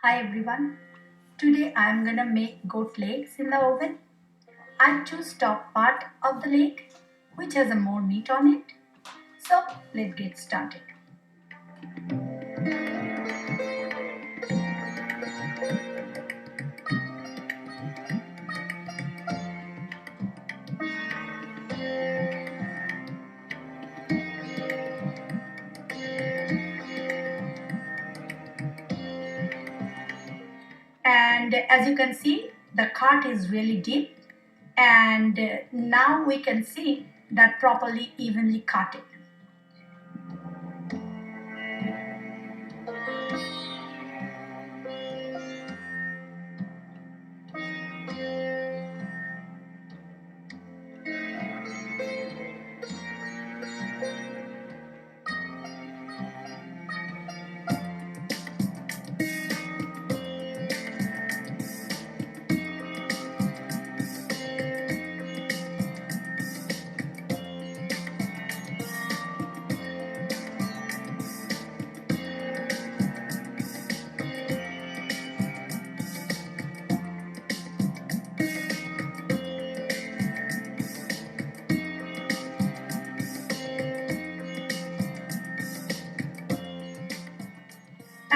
Hi everyone. Today I am gonna make goat legs in the oven. I choose top part of the leg which has a more meat on it. So let's get started. And as you can see, the cut is really deep, and now we can see that properly evenly cut it.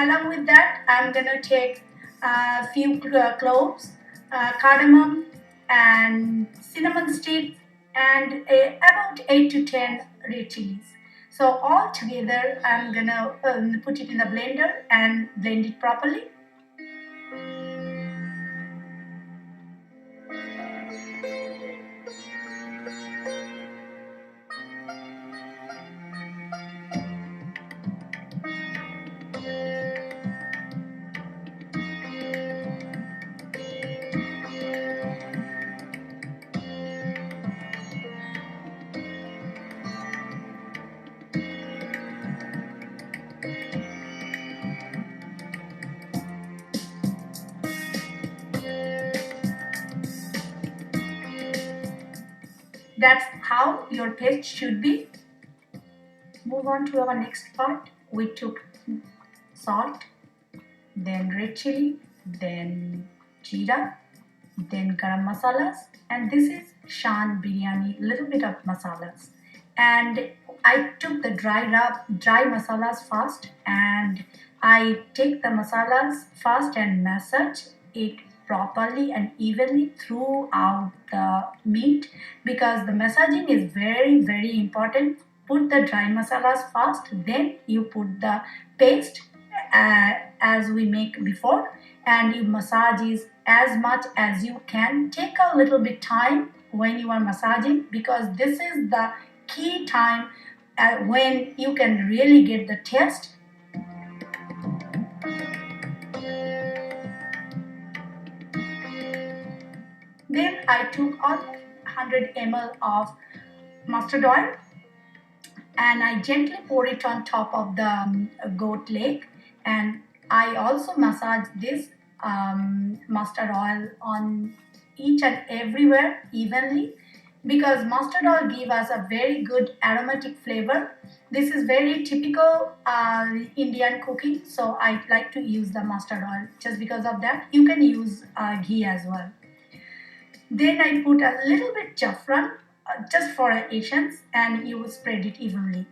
Along with that, I'm gonna take a few cloves, cardamom, and cinnamon sticks, and about 8 to 10 red chilies. So all together, I'm gonna put it in the blender and blend it properly. That's how your paste should be. Move on to our next part. We took salt, then red chili, then jeera, then garam masalas, and this is shan biryani, little bit of masalas. And I took the dry masalas first, and I take the masalas first and massage it properly and evenly throughout the meat, because the massaging is very important. Put the dry masalas first, then you put the paste as we make before, and you massage it as much as you can. Take a little bit time when you are massaging, because this is the key time when you can really get the taste. Then I took on 100 ml of mustard oil, and I gently pour it on top of the goat leg, and I also massage this mustard oil on each and everywhere evenly, because mustard oil give us a very good aromatic flavor. This is very typical Indian cooking, so I like to use the mustard oil just because of that. You can use ghee as well. Then I put a little bit saffron just for essence, and you spread it evenly.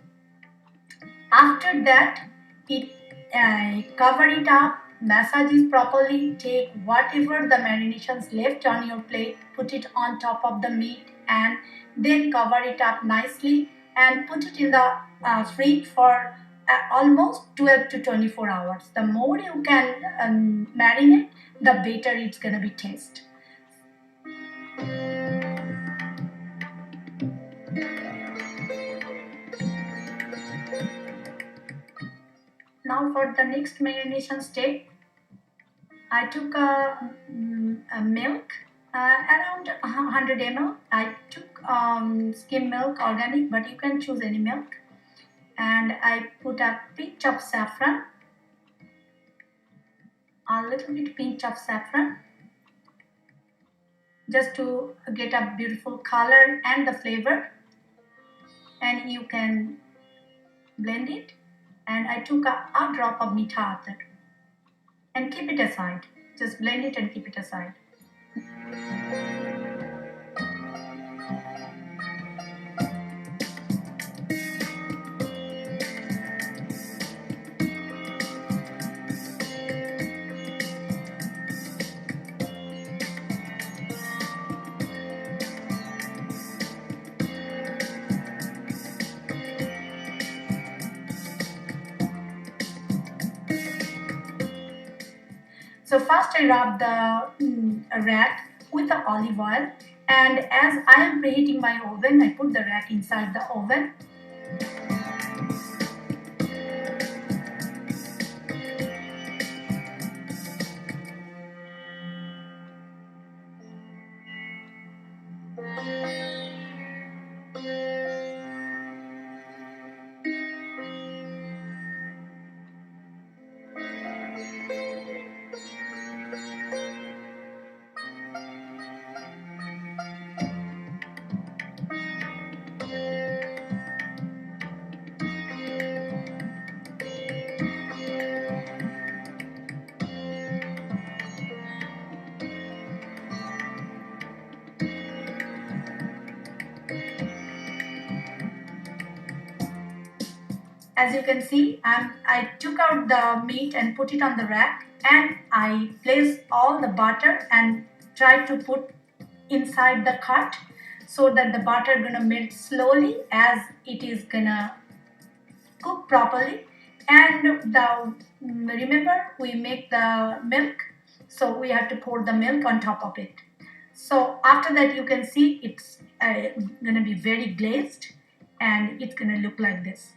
After that, it cover it up, massage it properly, take whatever the marinations left on your plate, put it on top of the meat, and then cover it up nicely and put it in the fridge for almost 12 to 24 hours. The more you can marinate, the better it's gonna be taste. Now for the next marination step, I took a milk, around 100 ml. I took skim milk, organic, but you can choose any milk. And I put a pinch of saffron, a little bit pinch of saffron, just to get a beautiful color and the flavor. And you can blend it. And I took a drop of meetha atar. and keep it aside. Just blend it and keep it aside. So first I rub the rack with the olive oil, and as I am preheating my oven, I put the rack inside the oven. As you can see, I took out the meat and put it on the rack, and I placed all the butter and tried to put inside the cut so that the butter gonna melt slowly as it is gonna cook properly. And remember, we make the milk, so we have to pour the milk on top of it. So after that, you can see it's gonna be very glazed, and it's gonna look like this.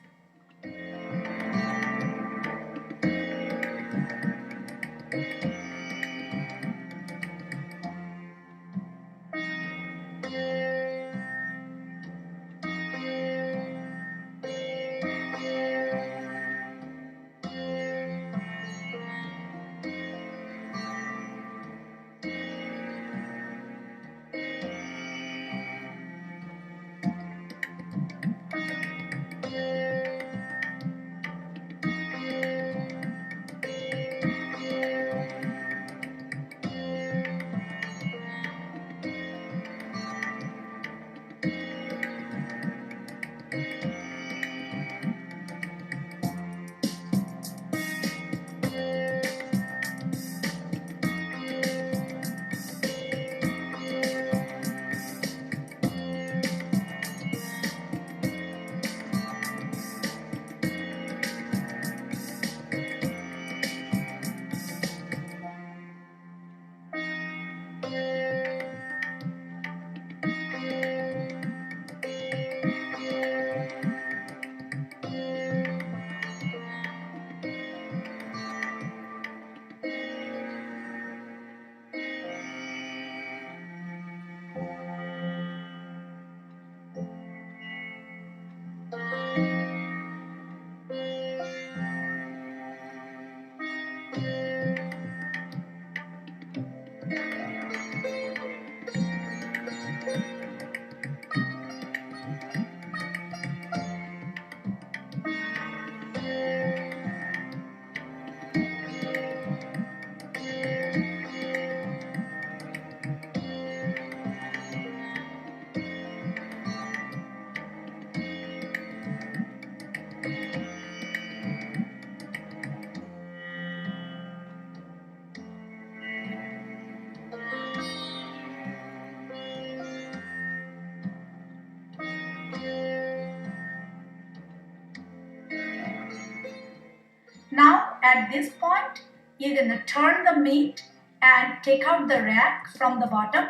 Now at this point, you're gonna turn the meat and take out the rack from the bottom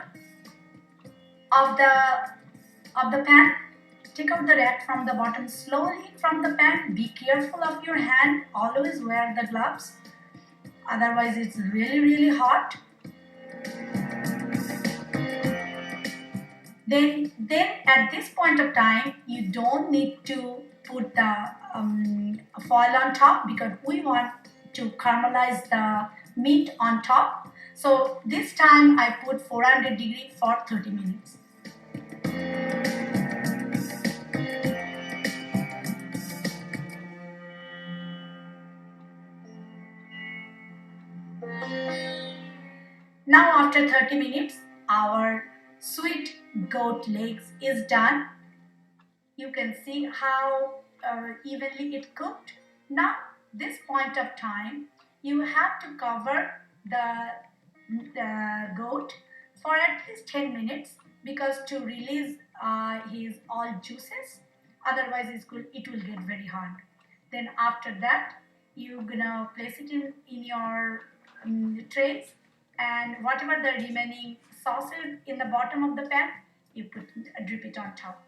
of the pan. Take out the rack from the bottom slowly from the pan. Be careful of your hand. Always wear the gloves. Otherwise, it's really hot. Then at this point of time, you don't need to put the foil on top because we want to caramelize the meat on top. So this time I put 400 degree for 30 minutes. Now after 30 minutes, our sweet goat legs is done. You can see how evenly it cooked. Now this point of time, you have to cover the goat for at least 10 minutes because to release his all juices, otherwise it will get very hard. Then after that, you're gonna place it in your trays, and whatever the remaining sauce is in the bottom of the pan, you drip it on top.